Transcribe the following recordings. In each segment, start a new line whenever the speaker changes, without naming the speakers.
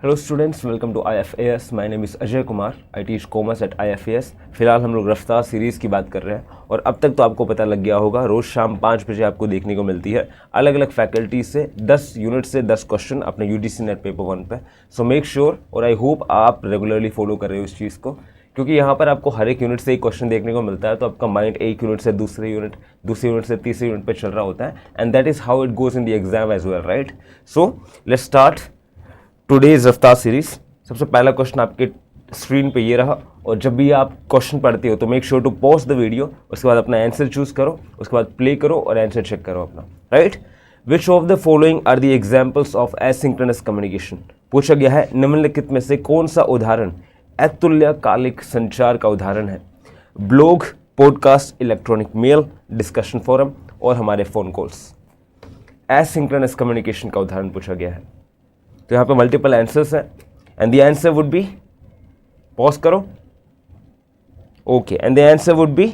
Hello students, welcome to IFAS। My name is Ajay Kumar. I teach commerce at IFAS। फिलहाल हम लोग रफ्तार series की बात कर रहे हैं और अब तक तो आपको पता लग गया होगा, रोज़ शाम 5 बजे आपको देखने को मिलती है अलग अलग फैकल्टी से 10 यूनिट से 10 क्वेश्चन अपने UGC नेट पेपर 1 पे। सो मेक श्योर और आई होप आप रेगुलरली फॉलो कर रहे हो इस चीज़ को, क्योंकि यहाँ पर आपको हर एक यूनिट से एक क्वेश्चन देखने को मिलता है, तो आपका माइंड एक यूनिट से दूसरे यूनिट से तीसरे यूनिट पे चल रहा होता है, and that is how it goes in the exam as well, right. So let's start today's Raftaar series. सबसे पहला क्वेश्चन आपके स्क्रीन पे ये रहा, और जब भी आप क्वेश्चन पढ़ते हो तो make sure to pause the video, उसके बाद अपना आंसर चूज करो, उसके बाद प्ले करो और आंसर चेक करो अपना, right. Which of the following are the examples of asynchronous communication. पूछा गया है निम्नलिखित में से कौन सा उदाहरण अतुल्यकालिक संचार का उदाहरण है। Blog, podcast, electronic mail, discussion forum और हमारे फोन कॉल्स। एसिंक्रोनस कम्युनिकेशन का उदाहरण पूछा गया है, तो यहाँ पे मल्टीपल आंसर्स हैं and the answer would be, pause करो, okay, and the answer would be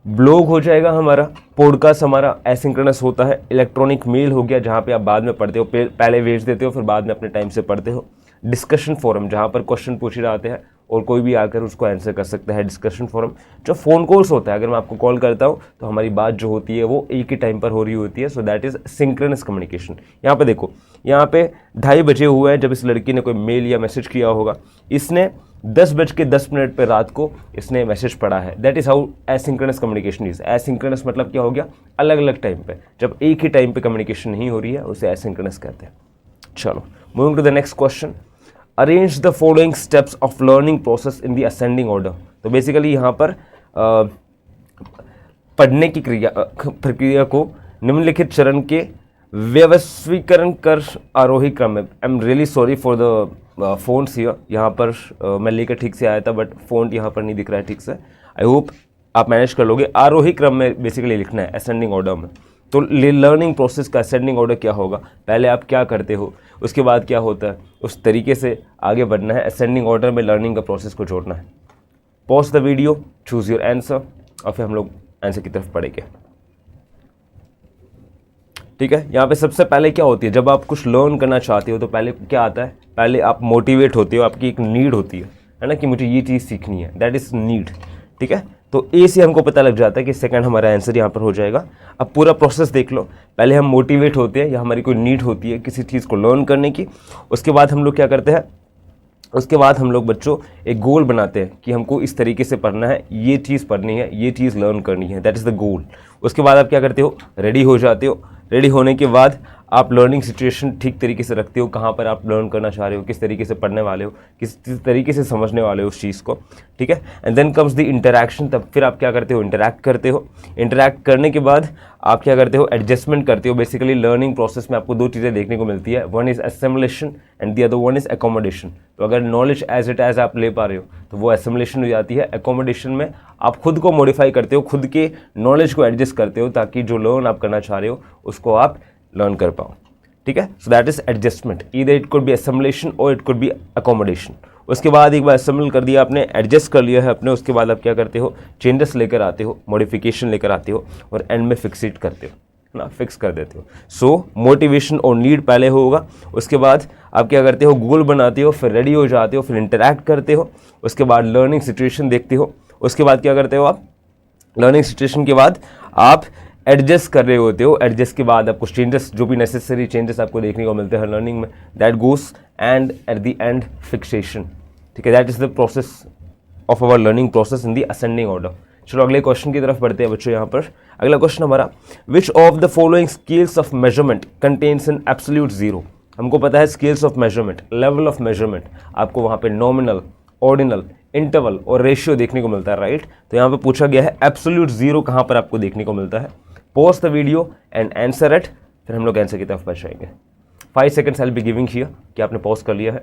blog हो जाएगा हमारा, पॉडकास्ट हमारा एसिंक्रोनस होता है, इलेक्ट्रॉनिक मेल हो गया जहाँ पे आप बाद में पढ़ते हो, पहले भेज देते हो फिर बाद में अपने टाइम से पढ़ते हो, डिस्कशन फोरम जहाँ पर क्वेश्चन पूछे जाते हैं और कोई भी आकर उसको आंसर कर सकता है, डिस्कशन फोरम। जो फ़ोन कॉल्स होता है, अगर मैं आपको कॉल करता हूँ तो हमारी बात जो होती है वो एक ही टाइम पर हो रही होती है, सो दैट इज़ सिंक्रोनस कम्युनिकेशन। यहाँ पे देखो, यहाँ पे 2:30 बजे हुए हैं जब इस लड़की ने कोई मेल या मैसेज किया होगा, इसने 10:10 पर रात को इसने मैसेज पढ़ा है। That is how asynchronous communication is. Asynchronous मतलब क्या हो गया, अलग अलग टाइम पे, जब एक ही टाइम पे कम्युनिकेशन नहीं हो रही है उसे एसिंक्रोनस कहते हैं। चलो, moving to the next question. Arrange the following steps of learning process in the ascending order. तो बेसिकली यहाँ पर पढ़ने की प्रक्रिया को निम्नलिखित चरण के व्यवस्थीकरण कर आरोही क्रम में। I am really sorry for the fonts here, यहाँ पर मैं लेकर ठीक से आया था बट फोन्ट यहाँ पर नहीं दिख रहा है ठीक से। आई होप आप मैनेज कर लोगे। आरोही क्रम में बेसिकली लिखना है, असेंडिंग ऑर्डर में। तो लर्निंग प्रोसेस का असेंडिंग ऑर्डर क्या होगा, पहले आप क्या करते हो, उसके बाद क्या होता है, उस तरीके से आगे बढ़ना है। असेंडिंग ऑर्डर में लर्निंग का प्रोसेस को जोड़ना है। Pause the video, choose your answer और फिर हम लोग आंसर की तरफ पढ़ेंगे, ठीक है। यहाँ पे सबसे पहले क्या होती है, जब आप कुछ लर्न करना चाहते हो तो पहले क्या आता है, पहले आप मोटिवेट होते हो, आपकी एक नीड होती है ना, कि मुझे ये चीज़ सीखनी है, दैट इज़ नीड, ठीक है। तो ए से हमको पता लग जाता है कि सेकंड हमारा आंसर यहाँ पर हो जाएगा। अब पूरा प्रोसेस देख लो, पहले हम मोटिवेट होते हैं या हमारी कोई नीड होती है किसी चीज़ को लर्न करने की, उसके बाद हम लोग क्या करते हैं, उसके बाद हम लोग बच्चों एक गोल बनाते हैं कि हमको इस तरीके से पढ़ना है, ये चीज़ पढ़नी है, ये चीज़ लर्न करनी है, दैट इज़ द गोल। उसके बाद आप क्या करते हो, रेडी हो जाते हो। रेडी होने के बाद आप लर्निंग सिचुएशन ठीक तरीके से रखते हो, कहाँ पर आप लर्न करना चाह रहे हो, किस तरीके से पढ़ने वाले हो, किस तरीके से समझने वाले हो उस चीज़ को, ठीक है। And then comes the interaction. तब फिर आप क्या करते हो, इंटरैक्ट करते हो। इंटरैक्ट करने के बाद आप क्या करते हो, एडजस्टमेंट करते हो। बेसिकली लर्निंग प्रोसेस में आपको 2 चीज़ें देखने को मिलती है, one is assimilation and the other one is accommodation. तो अगर नॉलेज एज इट एज आप ले पा रहे हो तो वो एसिमुलेशन हो जाती है। एकोमोडेशन में आप खुद को मॉडिफाई करते हो, खुद के नॉलेज को एडजस्ट करते हो ताकि जो लर्न आप करना चाह रहे हो उसको आप लर्न कर पाओ, ठीक है। So that is adjustment, either it could be assimilation और इट कुड बी एकोमोडेशन। उसके बाद एक बार असेंबल कर दिया आपने, एडजस्ट कर लिया है अपने, उसके बाद आप क्या करते हो, चेंजेस लेकर आते हो, मॉडिफिकेशन लेकर आते हो और एंड में फिक्सिट करते हो ना, फिक्स कर देते हो। सो मोटिवेशन और नीड पहले होगा, उसके बाद आप क्या करते हो, गोल बनाते हो, फिर रेडी हो जाते हो, फिर इंटरैक्ट करते हो, उसके बाद लर्निंग सिचुएशन देखते हो, उसके बाद क्या करते हो आप, लर्निंग सिचुएशन के बाद आप एडजस्ट कर रहे होते हो। एडजस्ट के बाद आप कुछ चेंजेस, जो भी नेसेसरी चेंजेस आपको देखने को मिलते हैं लर्निंग में, that goes and at the end fixation, ठीक है। That is the process of our learning process in the ascending order. चलो अगले क्वेश्चन की तरफ बढ़ते हैं बच्चों। यहाँ पर अगला क्वेश्चन हमारा, विच of the following scales of measurement contains an absolute zero. हमको पता है scales of measurement, level of measurement, आपको वहाँ पे नॉमिनल, ऑर्डिनल, इंटरवल और रेशियो देखने को मिलता है, राइट। तो यहाँ पे पूछा गया है एब्सोल्यूट जीरो कहाँ पर आपको देखने को मिलता है। Pause the video and answer it, फिर हम लोग आंसर की तरफ बढ़ जाएंगे। 5 seconds I will be giving here कि आपने पॉज कर लिया है,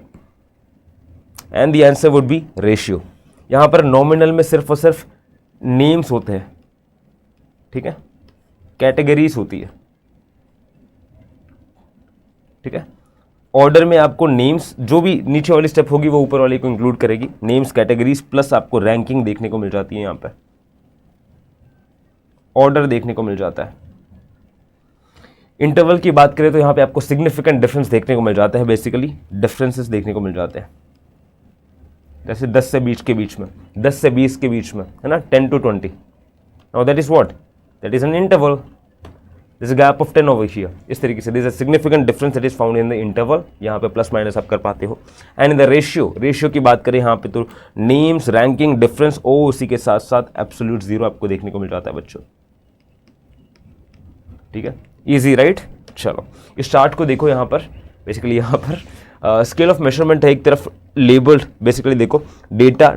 and the answer would B ratio. यहाँ पर नॉमिनल में सिर्फ और सिर्फ नेम्स होते हैं, ठीक है, कैटेगरीज होती है, ठीक है। ऑर्डर में आपको नेम्स, जो भी नीचे वाली स्टेप होगी वो ऊपर वाली को इंक्लूड करेगी, नेम्स, कैटेगरीज प्लस आपको रैंकिंग देखने को मिल जाती है, यहाँ पे ऑर्डर देखने को मिल जाता है। इंटरवल की बात करें तो यहाँ पे आपको सिग्निफिकेंट डिफरेंस देखने को मिल जाता है, बेसिकली डिफरेंसेस देखने को मिल जाते हैं, जैसे 10 से 20 के बीच में, 10 से 20 के बीच में, है ना, 10 to 20। Now that is what, that is an interval, this gap of 10 over here. इस तरीके से this a significant difference that is found in the interval. यहाँ पे प्लस माइनस आप कर पाते हो। And in the ratio, ratio की बात करें यहाँ पे तो नेम्स, रैंकिंग, डिफरेंस, ओ उसी के साथ साथ एब्सोल्यूट जीरो आपको देखने को मिल जाता है बच्चों। ठीक है, इजी राइट। चलो इस चार्ट को देखो, यहाँ पर बेसिकली यहाँ पर स्केल ऑफ मेजरमेंट है, एक तरफ लेबल्ड, बेसिकली देखो डेटा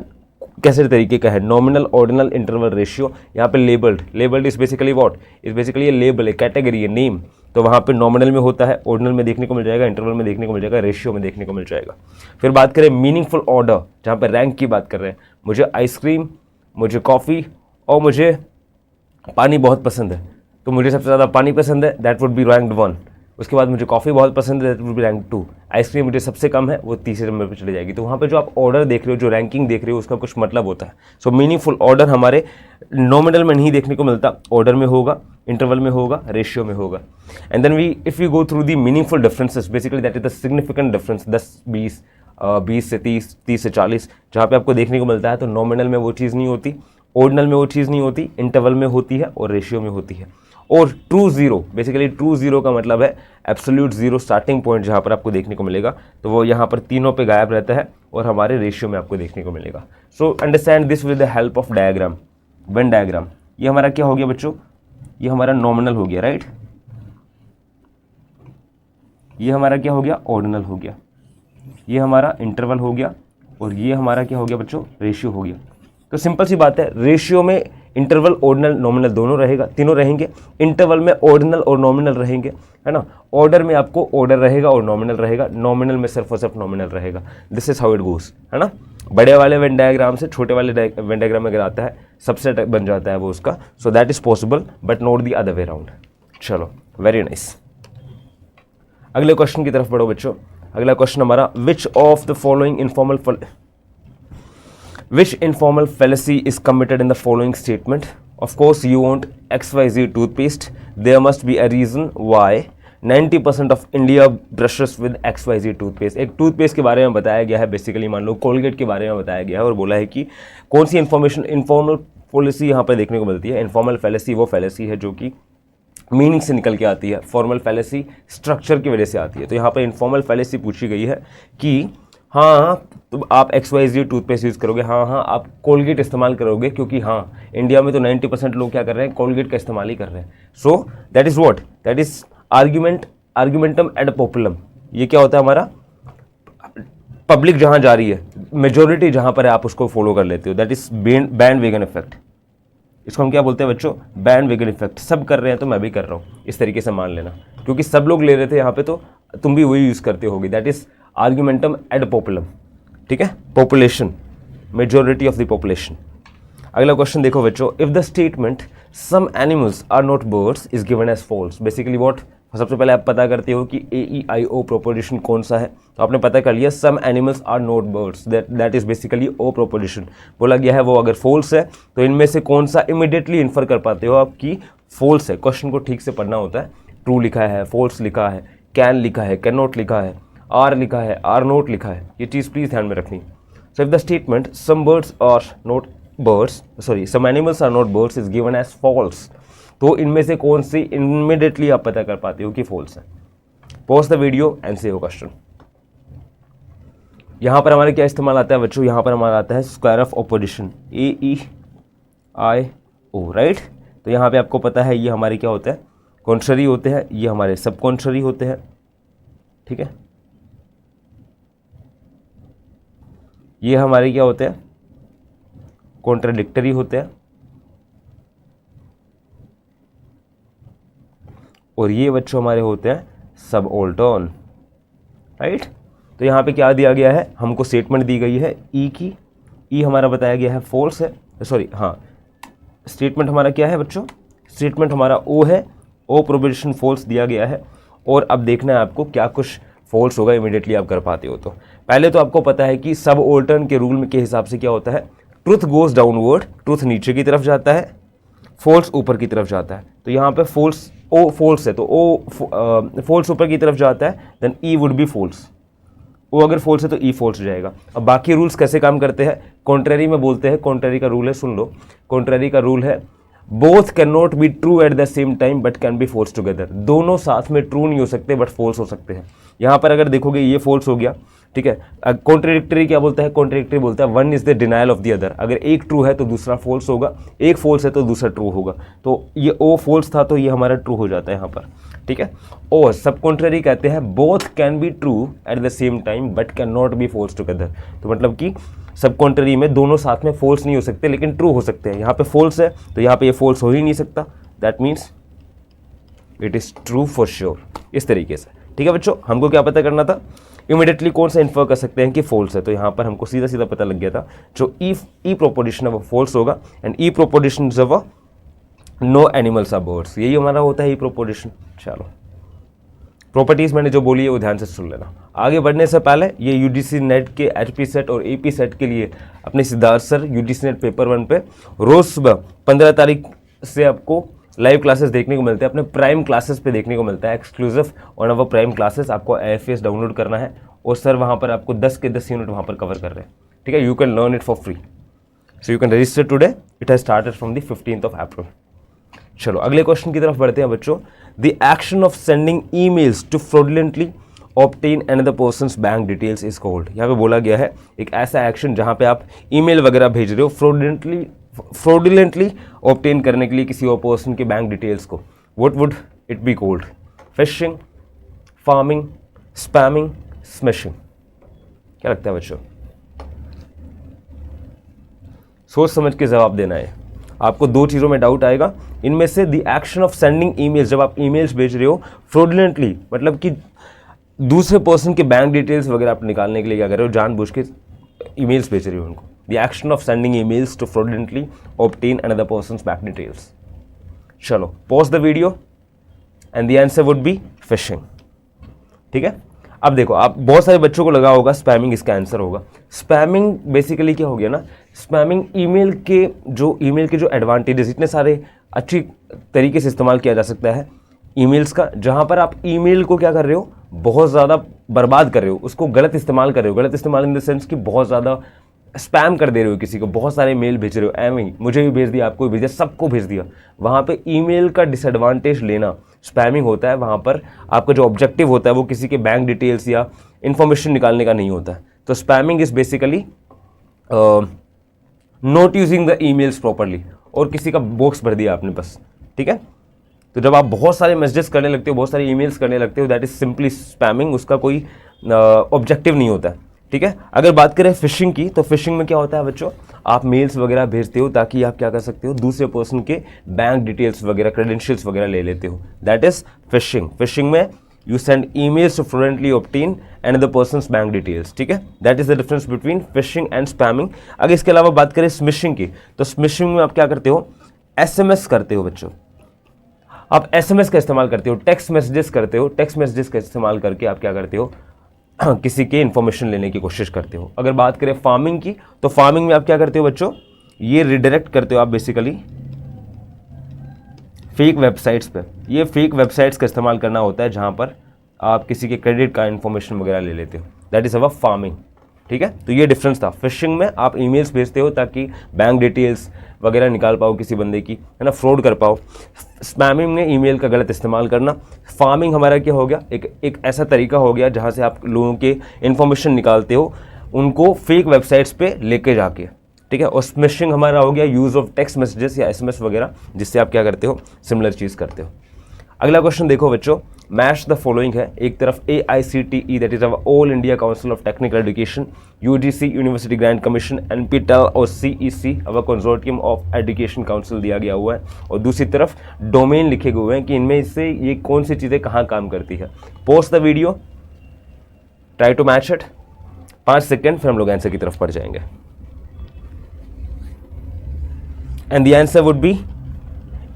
कैसे तरीके का है, नॉमिनल, ऑर्डिनल, इंटरवल, रेशियो। यहाँ पे labelled, labelled is basically what, is basically ये लेबल है, कैटेगरी है, नेम। तो वहाँ पे नॉमिनल में होता है, ऑर्डिनल में देखने को मिल जाएगा, इंटरवल में देखने को मिल जाएगा, रेशियो में देखने को मिल जाएगा। फिर बात करें मीनिंगफुल ऑर्डर, जहाँ पर रैंक की बात कर रहे हैं, मुझे आइसक्रीम, मुझे कॉफ़ी और मुझे पानी बहुत पसंद है, तो मुझे सबसे ज़्यादा पानी पसंद है, दैट वुड बी रैंक्ड 1। उसके बाद मुझे कॉफ़ी बहुत पसंद है, that would be rank 2। Ice cream मुझे सबसे कम है, वो तीसरे नंबर पर चली जाएगी। तो वहाँ पे जो आप ऑर्डर देख रहे हो, जो रैंकिंग देख रहे हो, उसका कुछ मतलब होता है। सो मीनिंगफुल ऑर्डर हमारे नॉमिनल में नहीं देखने को मिलता, ऑर्डर में होगा, इंटरवल में होगा, रेशियो में होगा। And then we if you go through the meaningful differences, basically that is the significant difference, 10, 20, 20 से 30, 30 से 40, जहाँ पे आपको देखने को मिलता है। तो नॉमिनल में वो चीज़ नहीं होती, ऑर्डिनल में वो चीज़ नहीं होती, इंटरवल में होती है और रेशियो में होती है। और true zero, basically true zero का मतलब है एब्सोल्यूट जीरो, स्टार्टिंग पॉइंट जहाँ पर आपको देखने को मिलेगा, तो वो यहाँ पर तीनों पे गायब रहता है और हमारे रेशियो में आपको देखने को मिलेगा। So understand this with the help of diagram, Venn diagram. ये हमारा क्या हो गया बच्चों, ये हमारा नॉमिनल हो गया, राइट। ये हमारा क्या हो गया, ऑर्डिनल हो गया। ये हमारा इंटरवल हो गया और ये हमारा क्या हो गया बच्चों, रेशियो हो गया। तो सिंपल सी बात है, रेशियो में इंटरवल, ऑर्डिनल, नॉमिनल दोनों रहेगा, तीनों रहेंगे। इंटरवल में ऑर्डिनल और नॉमिनल रहेंगे, है ना। ऑर्डर में आपको ऑर्डर रहेगा और नॉमिनल रहेगा, नॉमिनल में सिर्फ और सिर्फ नॉमिनल रहेगा। This is how it goes, है ना। बड़े वाले वेन डायग्राम से छोटे वाले वेन डायग्राम में अगर आता है, सबसेट बन जाता है वो उसका। So that is possible but not the other way round. चलो वेरी नाइस, अगले क्वेश्चन की तरफ बढ़ो बच्चों। अगला क्वेश्चन हमारा, विच of the following Which informal fallacy is committed in the following statement? Of course, you want XYZ toothpaste. There must be a reason why 90% of India brushes with XYZ toothpaste. एक toothpaste के बारे में बताया गया है, basically मान लो Colgate के बारे में बताया गया है और बोला है कि कौन सी इन्फॉर्मल पॉलिसी यहाँ पर देखने को मिलती है। इन्फॉर्मल फैलेसी वो फैलेसी है जो कि मीनिंग से निकल के आती है, फॉर्मल फैलेसी स्ट्रक्चर की वजह से आती है। तो यहाँ पर इन्फॉर्मल फैलेसी पूछी गई है कि हाँ तो आप XYZ टूथपेस्ट यूज़ करोगे, हाँ आप कोलगेट इस्तेमाल करोगे, क्योंकि हाँ इंडिया में तो 90% लोग क्या कर रहे हैं, कोलगेट का इस्तेमाल ही कर रहे हैं। So that is what, that is argumentum ad populum. ये क्या होता है हमारा, पब्लिक जहाँ जा रही है, मेजोरिटी जहाँ पर है, आप उसको फॉलो कर लेते हो। That is bandwagon effect. इसको हम क्या बोलते हैं बच्चों, बैंड वेगन इफेक्ट। सब कर रहे हैं तो मैं भी कर रहा हूँ, इस तरीके से मान लेना, क्योंकि सब लोग ले रहे थे यहाँ पे तो तुम भी वही यूज़ करते होगे। That is argumentum ad populum. ठीक है, population, majority of the population. अगला क्वेश्चन देखो बच्चों, if the statement some animals are not birds is given as false, basically what, सबसे पहले आप पता करते हो कि AEIO प्रोपोजिशन कौन सा है। तो आपने पता कर लिया, some animals are not birds, that is basically O proposition बोला गया है। वो अगर फॉल्स है तो इनमें से कौन सा, इमीडिएटली इन्फर कर पाते हो आप कि फॉल्स है। क्वेश्चन को ठीक से पढ़ना होता है। ट्रू लिखा है, फॉल्स लिखा है, कैन लिखा है, कैन नॉट लिखा है, आर लिखा है, आर नोट लिखा है, ये चीज़ प्लीज़ ध्यान में रखनी। So if the statement some birds are not birds, sorry some animals are not birds is given as false, तो इनमें से कौन सी इमीडिएटली आप पता कर पाते हो कि फॉल्स है। पॉज द वीडियो एंड से क्वेश्चन। यहाँ पर हमारे क्या इस्तेमाल आता है बच्चों, यहाँ पर हमारा आता है square of opposition, AEIO, right. तो यहाँ पे आपको पता है ये हमारे क्या होते हैं, कॉन्ट्ररी होते हैं, ये हमारे सब कॉन्ट्ररी होते हैं। ठीक है, ये हमारे क्या होते हैं, कॉन्ट्राडिक्टरी होते हैं, और ये बच्चों हमारे होते हैं सबऑल्टर्न, राइट। तो यहाँ पे क्या दिया गया है, हमको स्टेटमेंट दी गई है ई की, ई हमारा बताया गया है फॉल्स है, सॉरी हाँ, स्टेटमेंट हमारा क्या है बच्चों, स्टेटमेंट हमारा ओ है, ओ प्रोपोजिशन फॉल्स दिया गया है। और अब देखना है आपको क्या कुछ फॉल्स होगा, इमीडिएटली आप कर पाते हो। तो पहले तो आपको पता है कि सब ऑल्टर्न के रूल के हिसाब से क्या होता है, ट्रुथ गोज डाउनवर्ड, ट्रुथ नीचे की तरफ जाता है, फॉल्स ऊपर की तरफ जाता है, तो यहाँ पे फॉल्स ओ फॉल्स है तो ओ फॉल्स ऊपर की तरफ जाता है, then E would be false. ओ अगर फॉल्स है तो ई फॉल्स हो जाएगा। अब बाकी रूल्स कैसे काम करते हैं, कॉन्ट्रेरी में बोलते हैं, कॉन्ट्रेरी का रूल है, सुन लो, कॉन्ट्रेरी का रूल है both can not be true at the same time but can be false together. दोनों साथ में ट्रू नहीं हो सकते बट फॉल्स हो सकते हैं। यहाँ पर अगर देखोगे ये फॉल्स हो गया, ठीक है। कॉन्ट्रेडिक्टरी क्या बोलता है, कॉन्ट्रेडिक्टरी बोलता है one is the denial of the other. अगर एक ट्रू है तो दूसरा फॉल्स होगा, एक फॉल्स है तो दूसरा ट्रू होगा। तो ये ओ फॉल्स था तो ये हमारा ट्रू हो जाता है यहाँ पर, ठीक है। और सब कॉन्ट्रेरी कहते हैं both can be true at the same time but can not be false together. तो मतलब कि सब कॉन्ट्रेरी में दोनों साथ में फॉल्स नहीं हो सकते लेकिन ट्रू हो सकते हैं। यहाँ पे फॉल्स है तो यहाँ पे ये फॉल्स हो ही नहीं सकता, that means it is true for sure, इस तरीके से, ठीक है बच्चों। हमको क्या पता करना था, इमीडिएटली कौन सा इन्फर कर सकते हैं कि फॉल्स है, तो यहाँ पर हमको सीधा सीधा पता लग गया था जो ई प्रोपोजिशन है वो फॉल्स होगा and E proposition is a no animals are birds, यही हमारा होता है ई प्रोपोजिशन। चलो प्रॉपर्टीज मैंने जो बोली है वो ध्यान से सुन लेना। आगे बढ़ने से पहले ये यूजीसी नेट के एचपी सेट और एपी सेट के लिए अपने Siddharth sir UGC net paper 1 पे रोज सुबह 15 तारीख से आपको लाइव क्लासेस देखने को मिलते हैं, अपने प्राइम क्लासेस पे देखने को मिलता है, exclusive on our prime classes. आपको IFAS डाउनलोड करना है और सर वहाँ पर आपको 10 के 10 यूनिट वहाँ पर कवर कर रहे हैं, ठीक है। You can learn it for free, so you can register today, it has started from the 15th of April। चलो अगले क्वेश्चन की तरफ बढ़ते हैं बच्चों। The action of sending emails to fraudulently obtain another person's bank details is called. यहाँ पे बोला गया है एक ऐसा एक्शन जहाँ पे आप ईमेल वगैरह भेज रहे हो फ्रॉडुलेंटली ऑब्टेन करने के लिए किसी और पर्सन के बैंक डिटेल्स को, what would it be called? Fishing, farming, spamming, smishing. क्या लगता है बच्चों? सोच समझ के जवाब देना है। आपको दो चीज़ों में डाउट आएगा, इनमें से the action of sending emails, जब आप ईमेल्स भेज रहे हो फ्रॉडुलेंटली, मतलब कि दूसरे पर्सन के बैंक डिटेल्स वगैरह आप निकालने के लिए क्या कर रहे हो, जानबूझ के ईमेल्स भेज रहे हो उनको। The action of sending emails to fraudulently obtain another person's bank details. चलो pause the video and the answer would be phishing, ठीक है। अब देखो, आप बहुत सारे बच्चों को लगा होगा स्पैमिंग इसका आंसर होगा। स्पैमिंग बेसिकली क्या हो गया ना, स्पैमिंग ईमेल के जो एडवांटेजेस, इतने सारे अच्छी तरीके से इस्तेमाल किया जा सकता है ईमेल्स का, जहां पर आप ईमेल को क्या कर रहे हो, बहुत ज़्यादा बर्बाद कर रहे हो, उसको गलत इस्तेमाल कर रहे हो। गलत इस्तेमाल इन द सेंस कि बहुत ज़्यादा स्पैम कर दे रहे हो, किसी को बहुत सारे मेल भेज रहे हो, एवं ही मुझे भी भेज दिया, आपको भी भेज दिया, सबको भेज दिया। वहाँ पे ईमेल का डिसएडवांटेज लेना स्पैमिंग होता है। वहाँ पर आपका जो ऑब्जेक्टिव होता है वो किसी के बैंक डिटेल्स या इन्फॉर्मेशन निकालने का नहीं होता है। तो spamming is basically not using the emails properly, और किसी का बॉक्स भर दिया आपने बस, ठीक है। तो जब आप बहुत सारे मैसेजेस करने लगते हो, बहुत सारे ईमेल्स करने लगते हो, दैट इज सिंपली स्पैमिंग, उसका कोई ऑब्जेक्टिव नहीं होता है, ठीक है। अगर बात करें फिशिंग की, तो फिशिंग में क्या होता है बच्चों, आप मेल्स वगैरह भेजते हो ताकि आप क्या कर सकते हो, दूसरे पर्सन के बैंक डिटेल्स वगैरह, क्रेडेंशियल्स वगैरह ले लेते हो, दैट इज फिशिंग। फिशिंग में you send emails to fraudulently obtain another person's bank details, ठीक है। That is the difference between phishing and spamming. अगर इसके अलावा बात करें स्मिशिंग की, तो स्मिशिंग में आप क्या करते हो, SMS करते हो बच्चों। आप SMS का इस्तेमाल करते हो, टेक्स्ट मैसेजेस करते हो, टेक्स्ट मैसेजेस का इस्तेमाल करके आप क्या करते हो, किसी के इन्फॉर्मेशन लेने की कोशिश करते हो। अगर बात करें फार्मिंग की, तो फार्मिंग में आप क्या करते हो बच्चों, ये रिडायरेक्ट करते हो आप बेसिकली फेक वेबसाइट्स पे। ये फेक वेबसाइट्स का इस्तेमाल करना होता है जहां पर आप किसी के क्रेडिट का इन्फॉर्मेशन वगैरह ले लेते हो, दैट इज अवर फार्मिंग, ठीक है। तो ये डिफरेंस था। फिशिंग में आप ईमेल्स भेजते हो ताकि बैंक डिटेल्स वगैरह निकाल पाओ किसी बंदे की, है ना, फ्रॉड कर पाओ। स्पैमिंग में ईमेल का गलत इस्तेमाल करना। फार्मिंग हमारा क्या हो गया, एक ऐसा तरीका हो गया जहाँ से आप लोगों के इन्फॉर्मेशन निकालते हो उनको फेक वेबसाइट्स पे लेके जाके, ठीक है। और स्मिशिंग हमारा हो गया यूज़ ऑफ टेक्स्ट मैसेजेस या SMS वगैरह, जिससे आप क्या करते हो, सिमिलर चीज़ करते हो। अगला क्वेश्चन देखो बच्चों, मैच द फॉलोइंग है। एक तरफ AICTE that is our all India council of technical education, UGC university grant commission, NPTEL और CEC our consortium of education council दिया गया हुआ है, और दूसरी तरफ डोमेन लिखे हुए हैं कि इनमें से ये कौन सी चीज़ें कहाँ काम करती है। Pause the video, try to match it, 5 second, फिर हम लोग आंसर की तरफ पढ़ जाएंगे। And the answer would be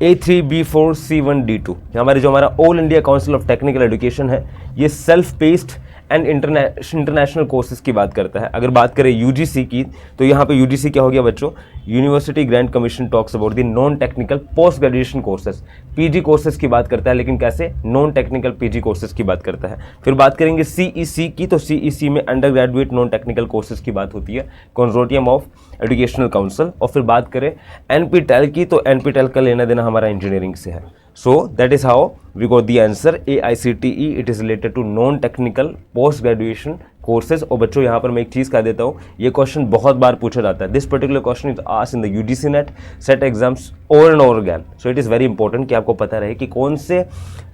A3B4C1D2। हमारे जो हमारा all India council of technical education है, ये self paced and international courses की बात करता है। अगर बात करें यूजीसी की, तो यहाँ पे यूजीसी क्या हो गया बच्चों, university grant commission talks about the non technical post graduation courses, PG courses की बात करता है, लेकिन कैसे, नॉन टेक्निकल पीजी कोर्सेज की बात करता है। फिर बात करेंगे सीईसी की, तो सीईसी में under graduate non technical courses की बात होती है, कंसोर्टियम ऑफ एजुकेशनल काउंसिल। और फिर बात करें एनपीटेल की, तो एनपीटेल का लेना देना हमारा इंजीनियरिंग से है। So that is how we got the answer AICTE. It is related to non-technical post graduation courses। और बच्चों यहाँ पर मैं एक चीज़ कह देता हूँ, ये क्वेश्चन बहुत बार पूछा जाता है। This particular question is asked in the UGC net set exams over and over again. So it is very important कि आपको पता रहे कि कौन से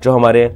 जो हमारे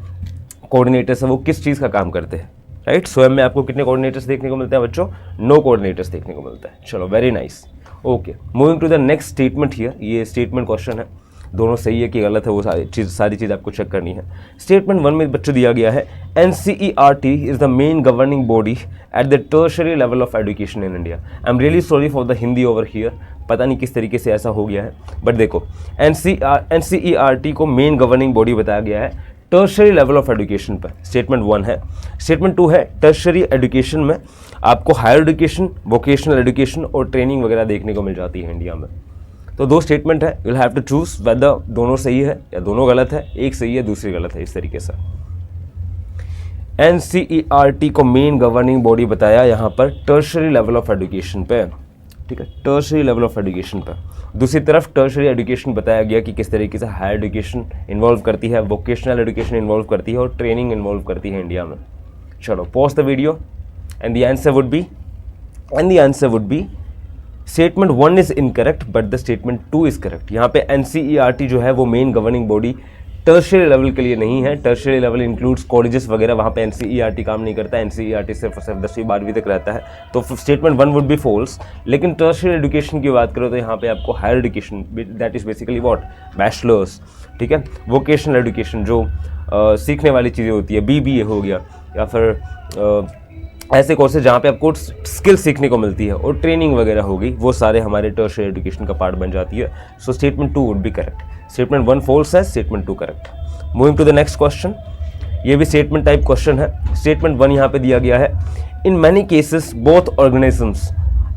कोऑर्डिनेटर्स हैं वो किस चीज़ का काम करते हैं, राइट। स्वयं में आपको कितने कोऑर्डिनेटर्स देखने को मिलते हैं बच्चों, 9 कोऑर्डिनेटर्स देखने को मिलता है। चलो very nice, okay, moving to the next statement here. ये स्टेटमेंट क्वेश्चन है, दोनों सही है कि गलत है वो सारी चीज़ आपको चेक करनी है। स्टेटमेंट 1 में बच्चों दिया गया है NCERT is the main governing body at the tertiary level of education in India. I am really sorry for the Hindi over here, पता नहीं किस तरीके से ऐसा हो गया है, बट देखो NCERT को मेन गवर्निंग बॉडी बताया गया है टर्शरी लेवल ऑफ एजुकेशन पर। स्टेटमेंट 1 है। स्टेटमेंट 2 है टर्शरी एजुकेशन में आपको हायर एजुकेशन, वोकेशनल एजुकेशन और ट्रेनिंग वगैरह देखने को मिल जाती है इंडिया में। तो 2 स्टेटमेंट है, you will have to choose whether दोनों सही है या दोनों गलत है, एक सही है दूसरी गलत है, इस तरीके से। NCERT को मेन गवर्निंग बॉडी बताया यहाँ पर टर्शरी लेवल ऑफ एजुकेशन पे, ठीक है, टर्शरी लेवल ऑफ एजुकेशन पे। दूसरी तरफ टर्शरी एजुकेशन बताया गया कि किस तरीके से हायर एजुकेशन इन्वॉल्व करती है, वोकेशनल एजुकेशन इन्वॉल्व करती है और ट्रेनिंग इन्वॉल्व करती है इंडिया में। चलो pause the video and the answer would B statement 1 is incorrect but the statement 2 is correct. यहाँ पे NCERT जो है वो main governing body tertiary level के लिए नहीं है। टर्शरी लेवल इंक्लूड्स कॉलेजेस वगैरह, वहाँ पे NCERT काम नहीं करता। NCERT सिर्फ 10वीं 12वीं तक रहता है, तो स्टेटमेंट 1 वुड बी फॉल्स। लेकिन टर्शरी एजुकेशन की बात करो तो यहाँ पे आपको higher education, that is basically what, bachelors, ठीक है, वोकेशनल एजुकेशन जो सीखने वाली चीज़ें होती है, BBA हो गया, या फिर ऐसे कोर्सेज जहाँ पे आपको स्किल सीखने को मिलती है और ट्रेनिंग वगैरह होगी, वो सारे हमारे टर्शरी एजुकेशन का पार्ट बन जाती है। So statement 2 would be correct. Statement 1 false है, statement 2 correct. Moving to the next question, ये भी स्टेटमेंट टाइप क्वेश्चन है। स्टेटमेंट 1 यहाँ पे दिया गया है, in many cases both organisms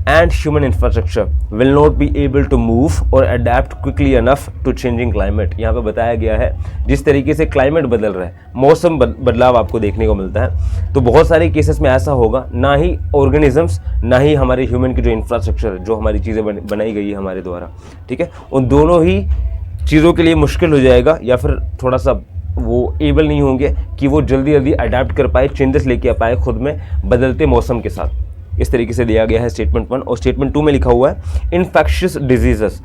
and human infrastructure will not be able to move or adapt quickly enough to changing climate। यहाँ पे बताया गया है जिस तरीके से क्लाइमेट बदल रहा है, मौसम बदलाव आपको देखने को मिलता है, तो बहुत सारे केसेस में ऐसा होगा, ना ही ऑर्गेनिजम्स ना ही हमारे ह्यूमन की जो इंफ्रास्ट्रक्चर, जो हमारी चीज़ें बनाई गई है हमारे द्वारा, ठीक है, उन दोनों ही चीज़ों के लिए मुश्किल हो जाएगा या फिर थोड़ा सा वो एबल नहीं होंगे कि वो जल्दी जल्दी अडेप्ट कर पाए, चेंजेस लेके आ पाए खुद में बदलते मौसम के साथ। इस तरीके से दिया गया है स्टेटमेंट 1। और स्टेटमेंट 2 में लिखा हुआ है, infectious diseases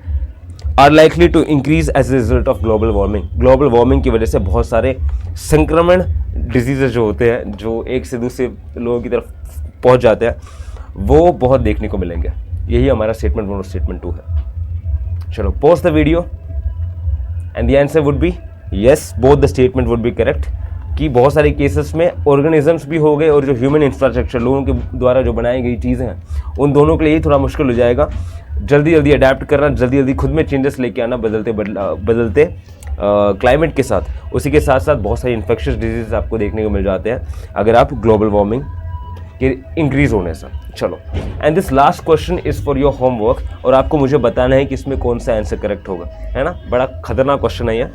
are likely to increase as a result of global warming. Global warming की वजह से बहुत सारे संक्रमण डिजीजेस जो होते हैं, जो एक से दूसरे लोगों की तरफ पहुंच जाते हैं, वो बहुत देखने को मिलेंगे। यही हमारा स्टेटमेंट 1 और स्टेटमेंट 2 है। चलो pause the video and the answer would B yes, both the statement would be correct, कि बहुत सारे केसेस में ऑर्गेनिजम्स भी हो गए और जो ह्यूमन इंफ्रास्ट्रक्चर, लोगों के द्वारा जो बनाई गई चीज़ें हैं, उन दोनों के लिए ही थोड़ा मुश्किल हो जाएगा जल्दी जल्दी अडेप्ट करना, जल्दी जल्दी खुद में चेंजेस लेके आना बदलते क्लाइमेट के साथ। उसी के साथ साथ बहुत सारे इन्फेक्शियस डिजीज आपको देखने को मिल जाते हैं अगर आप ग्लोबल वार्मिंग के इंक्रीज होने से। चलो and this last question is for your homework, और आपको मुझे बताना है कि इसमें कौन सा आंसर करेक्ट होगा, है ना। बड़ा खतरनाक क्वेश्चन है ये।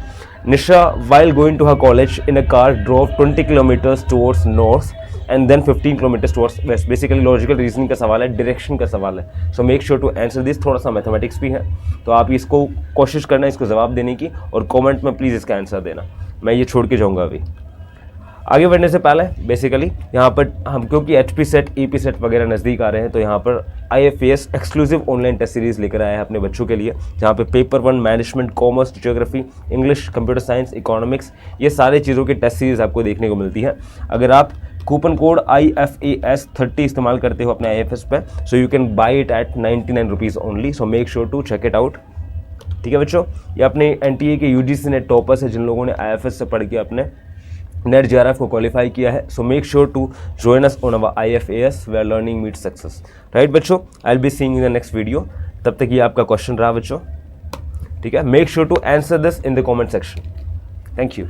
Nisha while going to her college in a car drove 20 kilometres towards north and then 15 kilometres towards west. Basically logical reasoning का सवाल है, डायरेक्शन का सवाल है। So make sure to answer this. थोड़ा सा मैथमेटिक्स भी है, तो आप इसको कोशिश करना इसको जवाब देने की, और कॉमेंट में प्लीज़ इसका आंसर देना। मैं ये छोड़ के जाऊँगा अभी। आगे बढ़ने से पहले बेसिकली यहाँ पर हम, क्योंकि HP सेट EP सेट वगैरह नज़दीक आ रहे हैं, तो यहाँ पर IFAS exclusive online test series लेकर आया है अपने बच्चों के लिए, जहाँ पे paper 1 management, commerce, geography, English, computer science, economics, ये सारे चीज़ों की टेस्ट सीरीज़ आपको देखने को मिलती है। अगर आप कूपन कोड IFAS 30 इस्तेमाल करते हो अपने IFS पे, so you can buy it at 99 rupees only. So make sure to check it out, ठीक है बच्चों। ये अपने NTA के UGC नेट टॉपर्स है, जिन लोगों ने IFS से पढ़ के अपने नेट JRF को क्वालिफाई किया है। So make sure to join us on our IFAS where learning meet success, right बच्चों। I will be seeing in the next video. तब तक ये आपका क्वेश्चन रहा बच्चों, ठीक है। Make sure to answer this in the comment section. Thank you.